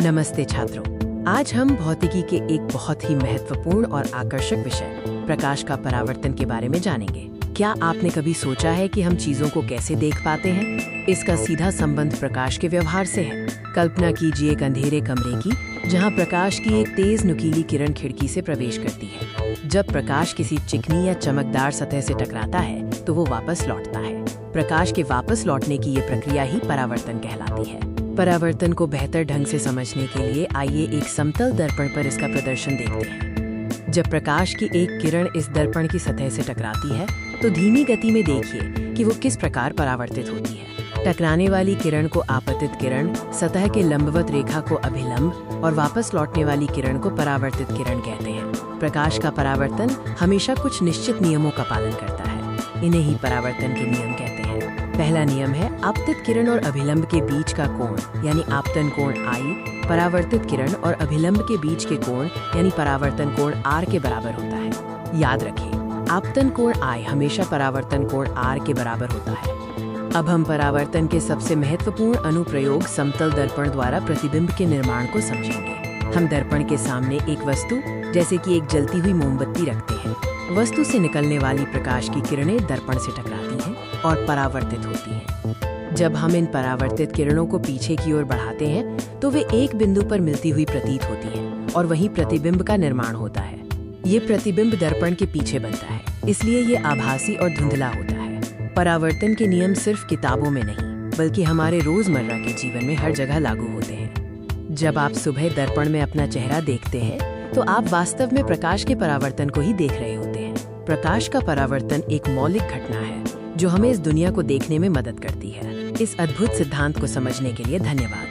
नमस्ते छात्रों, आज हम भौतिकी के एक बहुत ही महत्वपूर्ण और आकर्षक विषय प्रकाश का परावर्तन के बारे में जानेंगे। क्या आपने कभी सोचा है कि हम चीजों को कैसे देख पाते हैं? इसका सीधा संबंध प्रकाश के व्यवहार से है। कल्पना कीजिए एक अंधेरे कमरे की, जहां प्रकाश की एक तेज नुकीली किरण खिड़की से प्रवेश करती है। जब प्रकाश किसी चिकनी या चमकदार सतह से टकराता है तो वो वापस लौटता है। प्रकाश के वापस लौटने की ये प्रक्रिया ही परावर्तन कहलाती है। परावर्तन को बेहतर ढंग से समझने के लिए आइए एक समतल दर्पण पर इसका प्रदर्शन देखते हैं। जब प्रकाश की एक किरण इस दर्पण की सतह से टकराती है तो धीमी गति में देखिए कि वो किस प्रकार परावर्तित होती है। टकराने वाली किरण को आपतित किरण, सतह के लंबवत रेखा को अभिलंब और वापस लौटने वाली किरण को परावर्तित किरण कहते हैं। प्रकाश का परावर्तन हमेशा कुछ निश्चित नियमों का पालन करता है। इन्हें ही परावर्तन के नियम कहते हैं। पहला नियम है आपतित किरण और अभिलंब के बीच का कोण यानी आपतन कोण I, परावर्तित किरण और अभिलंब के बीच के कोण यानी परावर्तन कोण R के बराबर होता है। याद रखें, आपतन कोण I हमेशा परावर्तन कोण R के बराबर होता है। अब हम परावर्तन के सबसे महत्वपूर्ण अनुप्रयोग समतल दर्पण द्वारा प्रतिबिंब के निर्माण को समझेंगे। हम दर्पण के सामने एक वस्तु जैसे कि एक जलती हुई मोमबत्ती रखते हैं। वस्तु से निकलने वाली प्रकाश की किरणें दर्पण से टकराती हैं और परावर्तित होती हैं। जब हम इन परावर्तित किरणों को पीछे की ओर बढ़ाते हैं तो वे एक बिंदु पर मिलती हुई प्रतीत होती हैं और वहीं प्रतिबिंब का निर्माण होता है। ये प्रतिबिंब दर्पण के पीछे बनता है, इसलिए ये आभासी और धुंधला होता है। परावर्तन के नियम सिर्फ किताबों में नहीं बल्कि हमारे रोजमर्रा के जीवन में हर जगह लागू होते हैं। जब आप सुबह दर्पण में अपना चेहरा देखते हैं तो आप वास्तव में प्रकाश के परावर्तन को ही देख रहे होते हैं। प्रकाश का परावर्तन एक मौलिक घटना है जो हमें इस दुनिया को देखने में मदद करती है। इस अद्भुत सिद्धांत को समझने के लिए धन्यवाद।